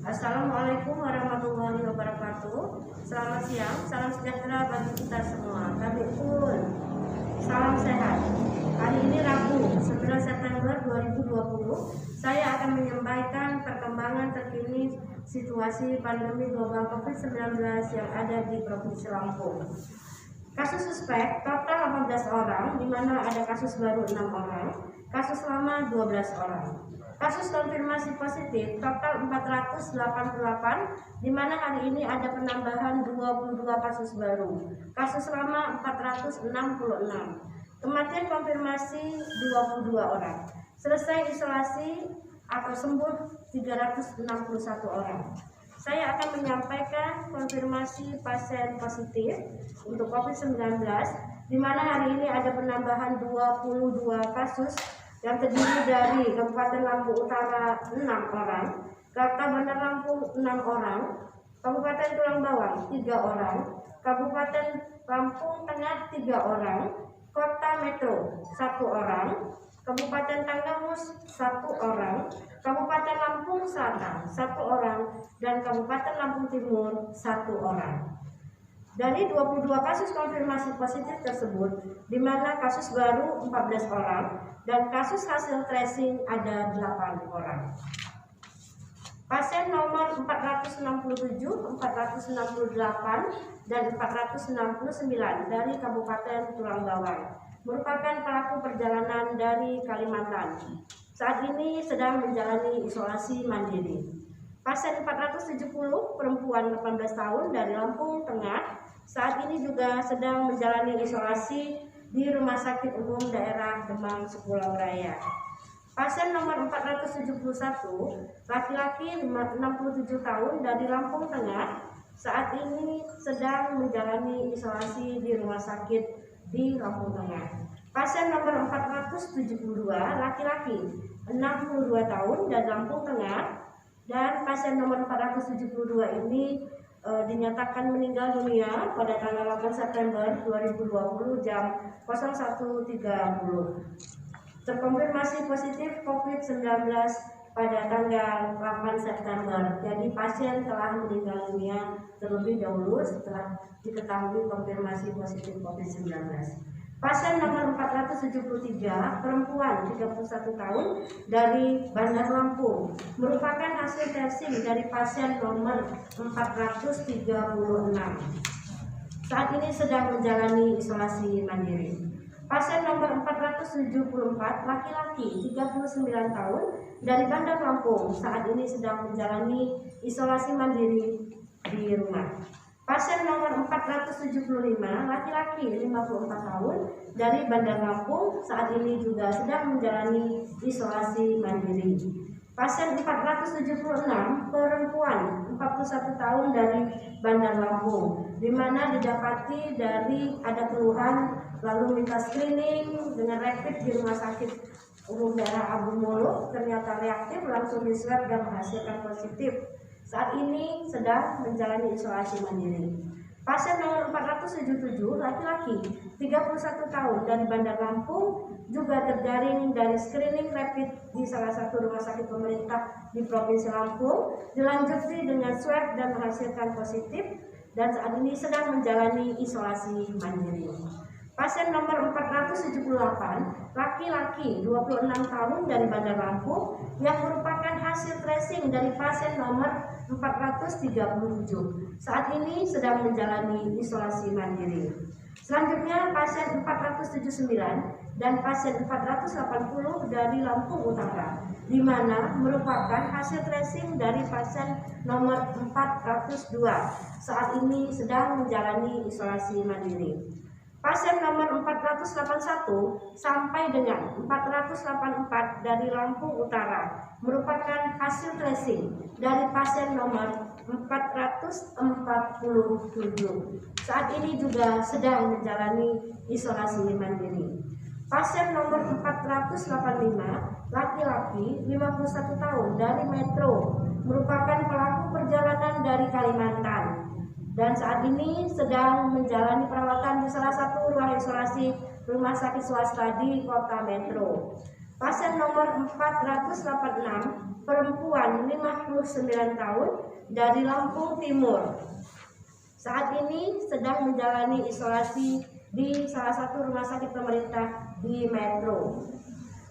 Assalamualaikum warahmatullahi wabarakatuh. Selamat siang, salam sejahtera bagi kita semua. Kami pun salam sehat. Hari ini Rabu 9 September 2020. Saya akan menyampaikan perkembangan terkini situasi pandemi global COVID-19 yang ada di Provinsi Lampung. Kasus suspek total 18 orang, di mana ada kasus baru 6 orang, kasus lama 12 orang. Kasus konfirmasi positif total 488, di mana hari ini ada penambahan 22 kasus baru. Kasus lama 466. Kematian konfirmasi 22 orang. Selesai isolasi atau sembuh 361 orang. Saya akan menyampaikan konfirmasi pasien positif untuk COVID-19, di mana hari ini ada penambahan 22 kasus yang terdiri dari Kabupaten Lampung Utara 6 orang, Kota Bandar Lampung 6 orang, Kabupaten Tulang Bawang 3 orang, Kabupaten Lampung Tengah 3 orang, Kota Metro 1 orang, Kabupaten Tanggamus 1 orang, Kabupaten Lampung Selatan 1 orang, dan Kabupaten Lampung Timur 1 orang. Dari 22 kasus konfirmasi positif tersebut, di mana kasus baru 14 orang dan kasus hasil tracing ada 8 orang. Pasien nomor 467, 468, dan 469 dari Kabupaten Tulang Bawang merupakan pelaku perjalanan dari Kalimantan. Saat ini sedang menjalani isolasi mandiri. Pasien 470, perempuan 18 tahun dari Lampung Tengah, saat ini juga sedang menjalani isolasi di Rumah Sakit Umum Daerah Demang Sepulau Raya. Pasien nomor 471, laki-laki 67 tahun dari Lampung Tengah, saat ini sedang menjalani isolasi di Rumah Sakit di Lampung Tengah. Pasien nomor 472, laki-laki 62 tahun dari Lampung Tengah, dan pasien nomor 472 ini dinyatakan meninggal dunia pada tanggal 8 September 2020 jam 01.30. Terkonfirmasi positif COVID-19 pada tanggal 8 September. Jadi pasien telah meninggal dunia terlebih dahulu setelah diketahui konfirmasi positif COVID-19. Pasien nomor 473, perempuan 31 tahun dari Bandar Lampung, merupakan hasil tracing dari pasien nomor 436. Saat ini sedang menjalani isolasi mandiri. Pasien nomor 474, laki-laki 39 tahun dari Bandar Lampung, saat ini sedang menjalani isolasi mandiri di rumah. Pasien nomor 475, laki-laki 54 tahun dari Bandar Lampung, saat ini juga sedang menjalani isolasi mandiri. Pasien 476, perempuan 41 tahun dari Bandar Lampung, di mana didapati dari ada keluhan lalu minta screening dengan rapid di Rumah Sakit Umum Daerah Abu Muluk, ternyata reaktif, langsung di swab dan menghasilkan positif. Saat ini sedang menjalani isolasi mandiri. Pasien nomor 477, laki-laki 31 tahun dari Bandar Lampung, juga terjaring dari screening rapid di salah satu rumah sakit pemerintah di Provinsi Lampung, dilanjuti dengan swab dan menghasilkan positif, dan saat ini sedang menjalani isolasi mandiri. Pasien nomor 478, laki-laki 26 tahun dari Bandar Lampung, yang merupakan hasil tracing dari pasien nomor 437. Saat ini sedang menjalani isolasi mandiri. Selanjutnya pasien 479 dan pasien 480 dari Lampung Utara, di mana merupakan hasil tracing dari pasien nomor 402. Saat ini sedang menjalani isolasi mandiri. Pasien nomor 481 sampai dengan 484 dari Lampung Utara merupakan hasil tracing dari pasien nomor 447. Saat ini juga sedang menjalani isolasi mandiri. Pasien nomor 485, laki-laki 51 tahun dari Metro, merupakan pelaku perjalanan dari Kalimantan, dan saat ini sedang menjalani perawatan di salah satu ruang isolasi rumah sakit swasta di Kota Metro. Pasien nomor 486, perempuan 59 tahun dari Lampung Timur. Saat ini sedang menjalani isolasi di salah satu rumah sakit pemerintah di Metro.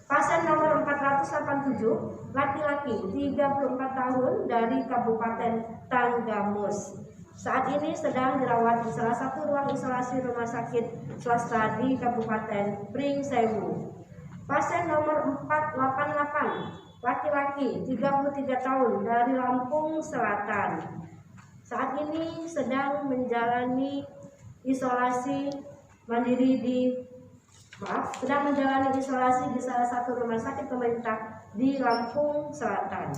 Pasien nomor 487, laki-laki 34 tahun dari Kabupaten Tanggamus. Saat ini sedang dirawat di salah satu ruang isolasi rumah sakit swasta di Kabupaten Pringsewu. Pasien nomor 488, laki-laki 33 tahun dari Lampung Selatan. Saat ini sedang menjalani isolasi mandiri sedang menjalani isolasi di salah satu rumah sakit pemerintah di Lampung Selatan.